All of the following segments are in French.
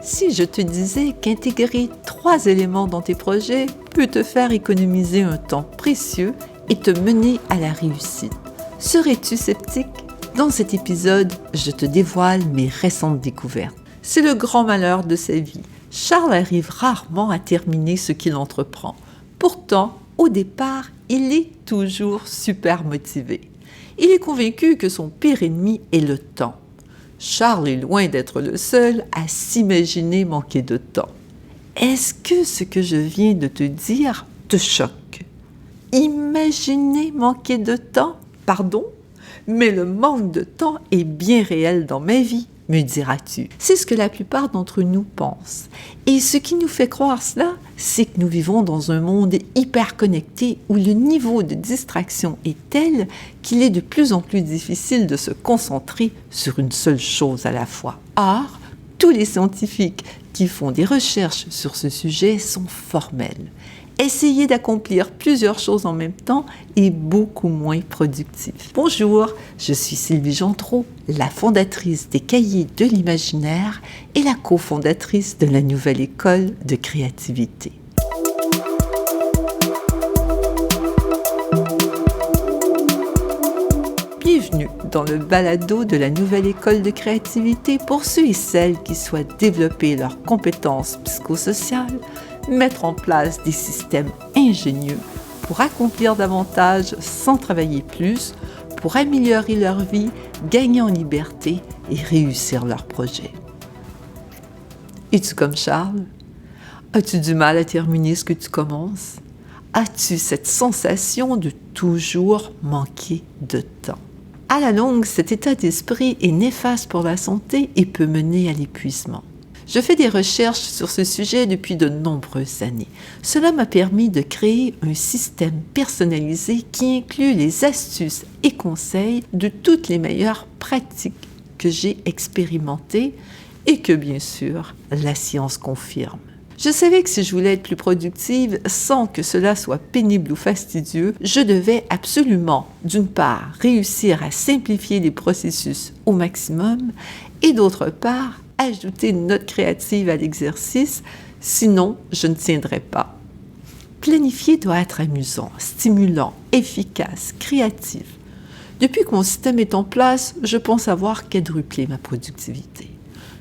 Si je te disais qu'intégrer 3 éléments dans tes projets peut te faire économiser un temps précieux et te mener à la réussite, serais-tu sceptique? Dans cet épisode, je te dévoile mes récentes découvertes. C'est le grand malheur de sa vie. Charles arrive rarement à terminer ce qu'il entreprend. Pourtant, au départ, il est toujours super motivé. Il est convaincu que son pire ennemi est le temps. Charles est loin d'être le seul à s'imaginer manquer de temps. Est-ce que ce que je viens de te dire te choque? Imaginer manquer de temps? Pardon? Mais le manque de temps est bien réel dans ma vie, me diras-tu. C'est ce que la plupart d'entre nous pensent. Et ce qui nous fait croire cela, c'est que nous vivons dans un monde hyper connecté où le niveau de distraction est tel qu'il est de plus en plus difficile de se concentrer sur une seule chose à la fois. Or, tous les scientifiques qui font des recherches sur ce sujet sont formels. Essayer d'accomplir plusieurs choses en même temps est beaucoup moins productif. Bonjour, je suis Sylvie Gentrot, la fondatrice des Cahiers de l'Imaginaire et la cofondatrice de la Nouvelle École de Créativité. Bienvenue dans le balado de la Nouvelle École de Créativité pour ceux et celles qui souhaitent développer leurs compétences psychosociales, mettre en place des systèmes ingénieux pour accomplir davantage sans travailler plus, pour améliorer leur vie, gagner en liberté et réussir leurs projets. Es-tu comme Charles? As-tu du mal à terminer ce que tu commences? As-tu cette sensation de toujours manquer de temps? À la longue, cet état d'esprit est néfaste pour la santé et peut mener à l'épuisement. Je fais des recherches sur ce sujet depuis de nombreuses années. Cela m'a permis de créer un système personnalisé qui inclut les astuces et conseils de toutes les meilleures pratiques que j'ai expérimentées et que, bien sûr, la science confirme. Je savais que si je voulais être plus productive sans que cela soit pénible ou fastidieux, je devais absolument, d'une part, réussir à simplifier les processus au maximum et d'autre part, ajouter une note créative à l'exercice, sinon je ne tiendrai pas. Planifier doit être amusant, stimulant, efficace, créatif. Depuis que mon système est en place, je pense avoir quadruplé ma productivité.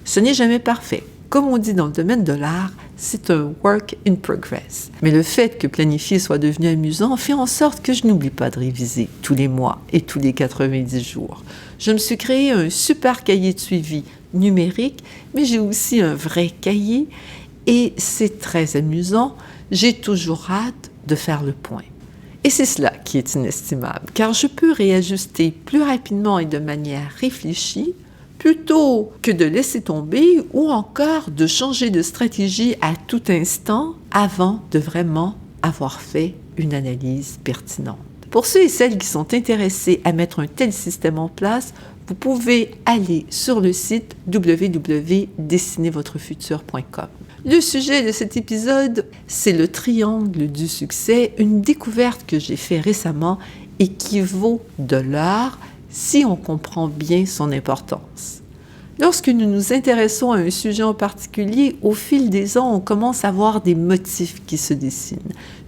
Ce n'est jamais parfait. Comme on dit dans le domaine de l'art, c'est un work in progress. Mais le fait que planifier soit devenu amusant fait en sorte que je n'oublie pas de réviser tous les mois et tous les 90 jours. Je me suis créé un super cahier de suivi numérique, mais j'ai aussi un vrai cahier et c'est très amusant. J'ai toujours hâte de faire le point. Et c'est cela qui est inestimable, car je peux réajuster plus rapidement et de manière réfléchie plutôt que de laisser tomber ou encore de changer de stratégie à tout instant avant de vraiment avoir fait une analyse pertinente. Pour ceux et celles qui sont intéressés à mettre un tel système en place, vous pouvez aller sur le site www.dessinervotrefutur.com. Le sujet de cet épisode, c'est le triangle du succès, une découverte que j'ai faite récemment et qui vaut de l'or si on comprend bien son importance. Lorsque nous nous intéressons à un sujet en particulier, au fil des ans, on commence à voir des motifs qui se dessinent.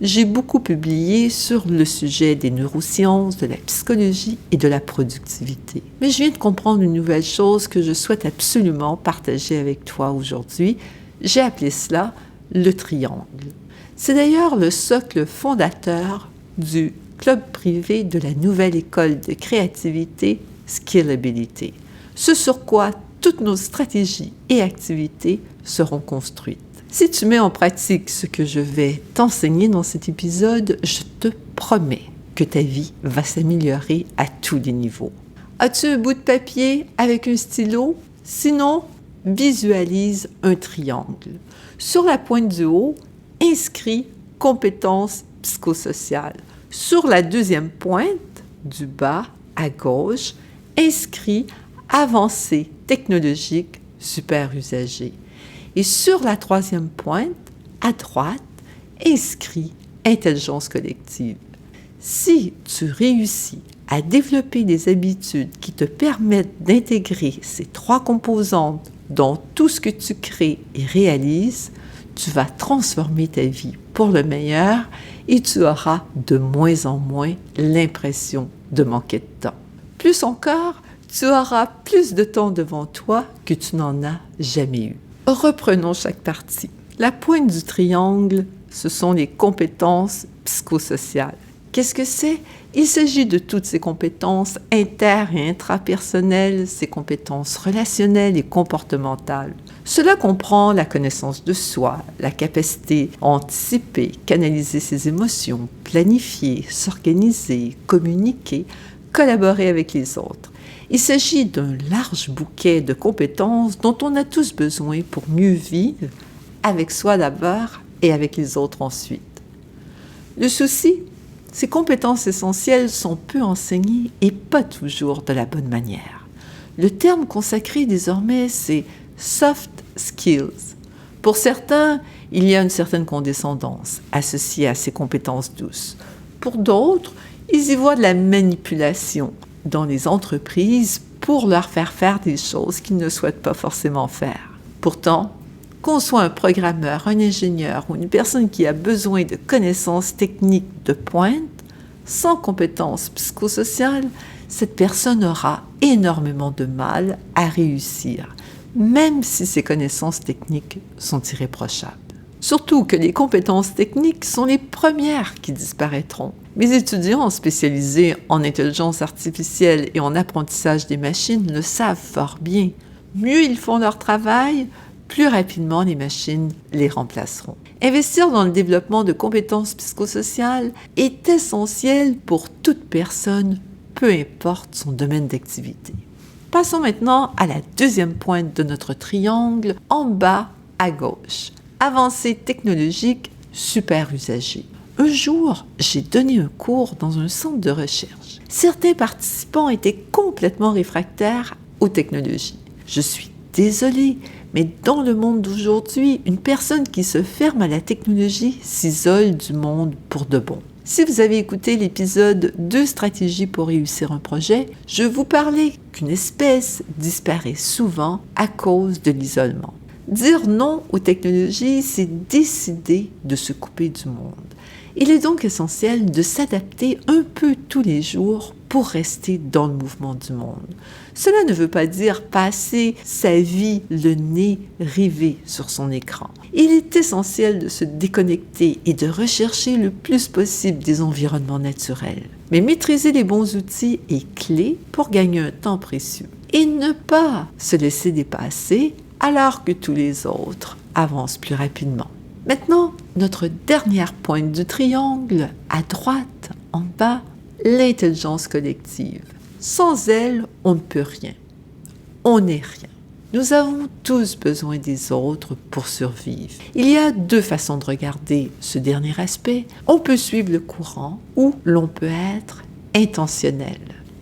J'ai beaucoup publié sur le sujet des neurosciences, de la psychologie et de la productivité. Mais je viens de comprendre une nouvelle chose que je souhaite absolument partager avec toi aujourd'hui. J'ai appelé cela le triangle. C'est d'ailleurs le socle fondateur du club privé de la Nouvelle École de Créativité Skillability. Ce sur quoi toutes nos stratégies et activités seront construites. Si tu mets en pratique ce que je vais t'enseigner dans cet épisode, je te promets que ta vie va s'améliorer à tous les niveaux. As-tu un bout de papier avec un stylo? Sinon, visualise un triangle. Sur la pointe du haut, inscris « Compétences psychosociales ». Sur la deuxième pointe, du bas à gauche, inscris « Avancées technologiques super usagées ». Et sur la troisième pointe, à droite, inscris « Intelligence collective ». Si tu réussis à développer des habitudes qui te permettent d'intégrer ces 3 composantes dans tout ce que tu crées et réalises, tu vas transformer ta vie pour le meilleur et tu auras de moins en moins l'impression de manquer de temps. Plus encore, tu auras plus de temps devant toi que tu n'en as jamais eu. Reprenons chaque partie. La pointe du triangle, ce sont les compétences psychosociales. Qu'est-ce que c'est? Il s'agit de toutes ces compétences inter- et intrapersonnelles, ces compétences relationnelles et comportementales. Cela comprend la connaissance de soi, la capacité à anticiper, canaliser ses émotions, planifier, s'organiser, communiquer, collaborer avec les autres. Il s'agit d'un large bouquet de compétences dont on a tous besoin pour mieux vivre, avec soi d'abord et avec les autres ensuite. Le souci, ces compétences essentielles sont peu enseignées et pas toujours de la bonne manière. Le terme consacré désormais, c'est « soft skills ». Pour certains, il y a une certaine condescendance associée à ces compétences douces. Pour d'autres, ils y voient de la manipulation dans les entreprises pour leur faire faire des choses qu'ils ne souhaitent pas forcément faire. Pourtant, qu'on soit un programmeur, un ingénieur ou une personne qui a besoin de connaissances techniques de pointe, sans compétences psychosociales, cette personne aura énormément de mal à réussir, même si ses connaissances techniques sont irréprochables. Surtout que les compétences techniques sont les premières qui disparaîtront. Mes étudiants spécialisés en intelligence artificielle et en apprentissage des machines le savent fort bien. Mieux ils font leur travail, plus rapidement les machines les remplaceront. Investir dans le développement de compétences psychosociales est essentiel pour toute personne, peu importe son domaine d'activité. Passons maintenant à la deuxième pointe de notre triangle, en bas à gauche. Avancée technologique, super usagé. Un jour, j'ai donné un cours dans un centre de recherche. Certains participants étaient complètement réfractaires aux technologies. Je suis désolée, mais dans le monde d'aujourd'hui, une personne qui se ferme à la technologie s'isole du monde pour de bon. Si vous avez écouté l'épisode 2 stratégies pour réussir un projet, je vous parlais qu'une espèce disparaît souvent à cause de l'isolement. Dire non aux technologies, c'est décider de se couper du monde. Il est donc essentiel de s'adapter un peu tous les jours pour rester dans le mouvement du monde. Cela ne veut pas dire passer sa vie le nez rivé sur son écran. Il est essentiel de se déconnecter et de rechercher le plus possible des environnements naturels. Mais maîtriser les bons outils est clé pour gagner un temps précieux. Et ne pas se laisser dépasser alors que tous les autres avancent plus rapidement. Maintenant, notre dernière pointe du triangle, à droite, en bas, l'intelligence collective. Sans elle, on ne peut rien. On n'est rien. Nous avons tous besoin des autres pour survivre. Il y a deux façons de regarder ce dernier aspect. On peut suivre le courant ou l'on peut être intentionnel.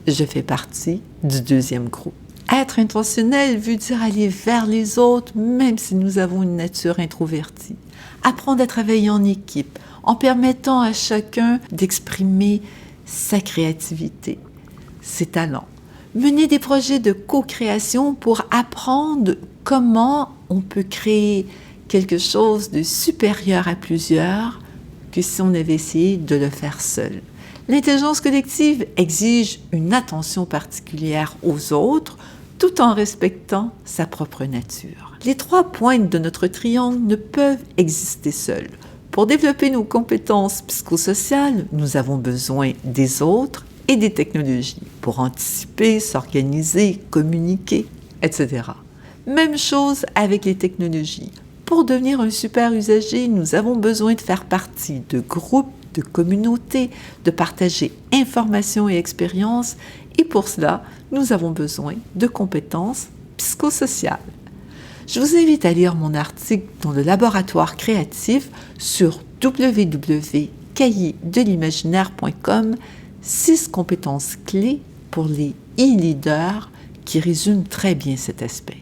Je fais partie du deuxième groupe. Être intentionnel veut dire aller vers les autres, même si nous avons une nature introvertie. Apprendre à travailler en équipe, en permettant à chacun d'exprimer sa créativité, ses talents. Mener des projets de co-création pour apprendre comment on peut créer quelque chose de supérieur à plusieurs que si on avait essayé de le faire seul. L'intelligence collective exige une attention particulière aux autres, tout en respectant sa propre nature. Les trois pointes de notre triangle ne peuvent exister seules. Pour développer nos compétences psychosociales, nous avons besoin des autres et des technologies pour anticiper, s'organiser, communiquer, etc. Même chose avec les technologies. Pour devenir un super usager, nous avons besoin de faire partie de groupes, de communautés, de partager informations et expériences, et pour cela, nous avons besoin de compétences psychosociales. Je vous invite à lire mon article dans le laboratoire créatif sur www.cahierdelimagineaire.com 6 compétences clés pour les e-leaders qui résument très bien cet aspect.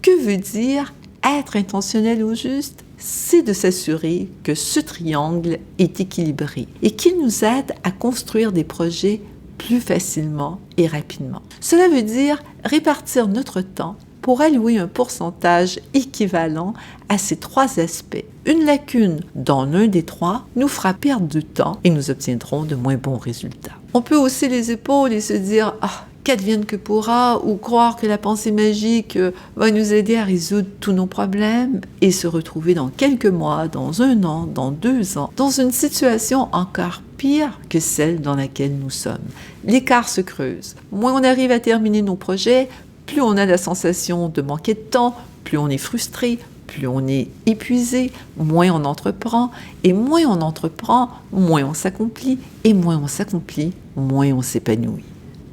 Que veut dire être intentionnel au juste? C'est de s'assurer que ce triangle est équilibré et qu'il nous aide à construire des projets plus facilement et rapidement. Cela veut dire répartir notre temps pour allouer un pourcentage équivalent à ces 3 aspects. Une lacune dans l'un des 3 nous fera perdre du temps et nous obtiendrons de moins bons résultats. On peut hausser les épaules et se dire « Ah, qu'advienne que pourra » ou croire que la pensée magique va nous aider à résoudre tous nos problèmes et se retrouver dans quelques mois, dans 1 an, dans 2 ans, dans une situation encore pire que celle dans laquelle nous sommes. L'écart se creuse. Moins on arrive à terminer nos projets, plus on a la sensation de manquer de temps, plus on est frustré, plus on est épuisé, moins on entreprend, et moins on entreprend, moins on s'accomplit, et moins on s'accomplit, moins on s'épanouit.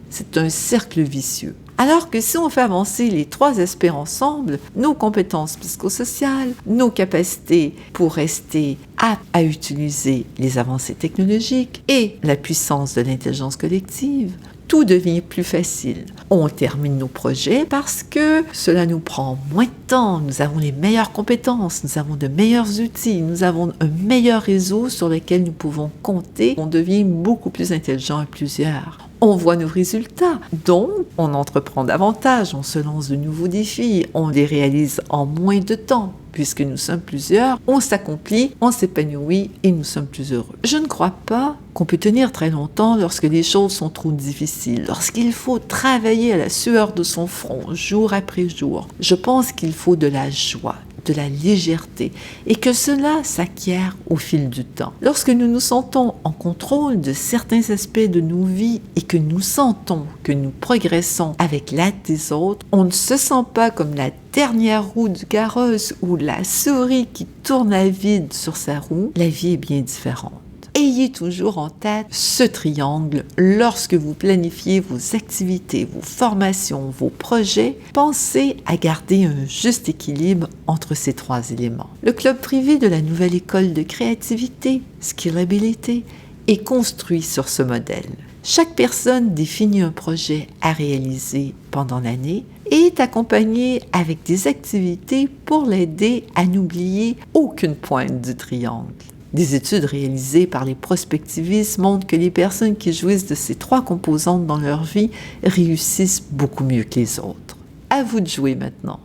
C'est un cercle vicieux. Alors que si on fait avancer les 3 aspects ensemble, nos compétences psychosociales, nos capacités pour rester aptes à utiliser les avancées technologiques et la puissance de l'intelligence collective, tout devient plus facile. On termine nos projets parce que cela nous prend moins de temps, nous avons les meilleures compétences, nous avons de meilleurs outils, nous avons un meilleur réseau sur lequel nous pouvons compter. On devient beaucoup plus intelligent à plusieurs. On voit nos résultats, donc on entreprend davantage, on se lance de nouveaux défis, on les réalise en moins de temps. Puisque nous sommes plusieurs, on s'accomplit, on s'épanouit et nous sommes plus heureux. Je ne crois pas qu'on peut tenir très longtemps lorsque les choses sont trop difficiles, lorsqu'il faut travailler à la sueur de son front, jour après jour. Je pense qu'il faut de la joie, de la légèreté, et que cela s'acquiert au fil du temps. Lorsque nous nous sentons en contrôle de certains aspects de nos vies et que nous sentons que nous progressons avec l'aide des autres, on ne se sent pas comme la dernière roue du carrosse ou la souris qui tourne à vide sur sa roue. La vie est bien différente. Ayez toujours en tête ce triangle lorsque vous planifiez vos activités, vos formations, vos projets. Pensez à garder un juste équilibre entre ces 3 éléments. Le club privé de la nouvelle école de créativité, Skillability, est construit sur ce modèle. Chaque personne définit un projet à réaliser pendant l'année et est accompagnée avec des activités pour l'aider à n'oublier aucune pointe du triangle. Des études réalisées par les prospectivistes montrent que les personnes qui jouissent de ces 3 composantes dans leur vie réussissent beaucoup mieux que les autres. À vous de jouer maintenant.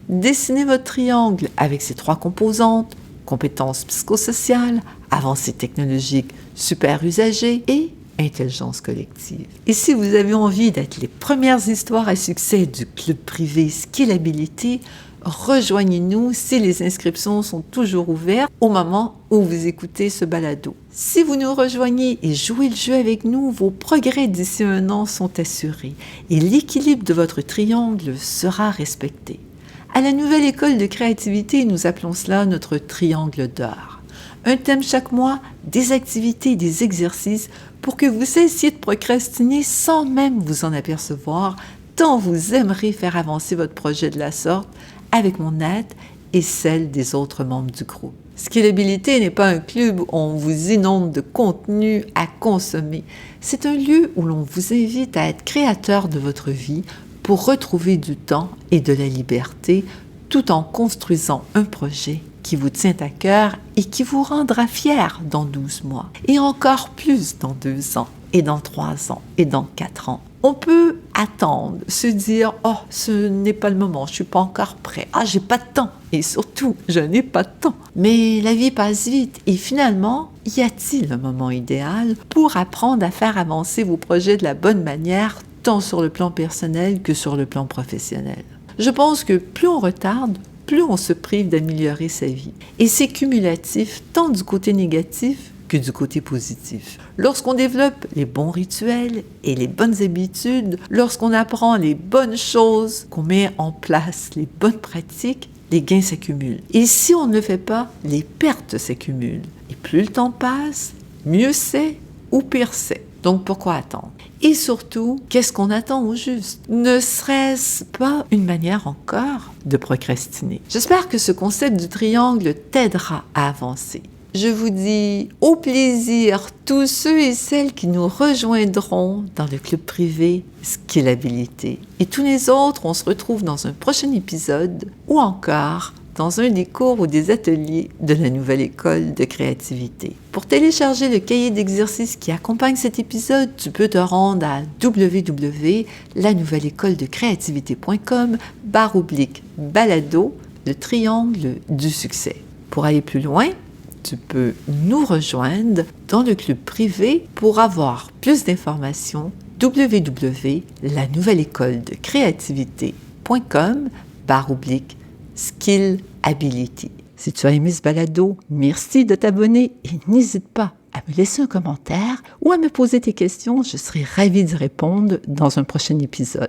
Dessinez votre triangle avec ces 3 composantes, compétences psychosociales, avancées technologiques, super usagers et intelligence collective. Et si vous avez envie d'être les premières histoires à succès du club privé Skillability, rejoignez-nous si les inscriptions sont toujours ouvertes au moment où vous écoutez ce balado. Si vous nous rejoignez et jouez le jeu avec nous, vos progrès d'ici 1 an sont assurés et l'équilibre de votre triangle sera respecté. À la nouvelle école de créativité, nous appelons cela notre triangle d'or. Un thème chaque mois, des activités, des exercices pour que vous cessiez de procrastiner sans même vous en apercevoir, tant vous aimerez faire avancer votre projet de la sorte avec mon aide et celle des autres membres du groupe. Skillability n'est pas un club où on vous inonde de contenu à consommer. C'est un lieu où l'on vous invite à être créateur de votre vie pour retrouver du temps et de la liberté tout en construisant un projet qui vous tient à cœur et qui vous rendra fier dans 12 mois, et encore plus dans 2 ans, et dans 3 ans, et dans 4 ans. On peut attendre, se dire « Oh, ce n'est pas le moment, je ne suis pas encore prêt. Ah, j'ai pas de temps. » Et surtout, je n'ai pas de temps. Mais la vie passe vite. Et finalement, y a-t-il un moment idéal pour apprendre à faire avancer vos projets de la bonne manière, tant sur le plan personnel que sur le plan professionnel? Je pense que plus on retarde, plus on se prive d'améliorer sa vie. Et c'est cumulatif, tant du côté négatif que du côté positif. Lorsqu'on développe les bons rituels et les bonnes habitudes, lorsqu'on apprend les bonnes choses, qu'on met en place les bonnes pratiques, les gains s'accumulent. Et si on ne le fait pas, les pertes s'accumulent. Et plus le temps passe, mieux c'est ou pire c'est. Donc pourquoi attendre? Et surtout, qu'est-ce qu'on attend au juste? Ne serait-ce pas une manière encore de procrastiner? J'espère que ce concept du triangle t'aidera à avancer. Je vous dis au plaisir tous ceux et celles qui nous rejoindront dans le club privé Skillability. Et tous les autres, on se retrouve dans un prochain épisode ou encore dans un des cours ou des ateliers de la Nouvelle École de créativité. Pour télécharger le cahier d'exercices qui accompagne cet épisode, tu peux te rendre à www.lanouvelleécoledecreativité.com/balado, le triangle du succès. Pour aller plus loin, tu peux nous rejoindre dans le club privé pour avoir plus d'informations www.lanouvelleécoledecreativité.com/skill ability. Si tu as aimé ce balado, merci de t'abonner et n'hésite pas à me laisser un commentaire ou à me poser tes questions. Je serai ravie d'y répondre dans un prochain épisode.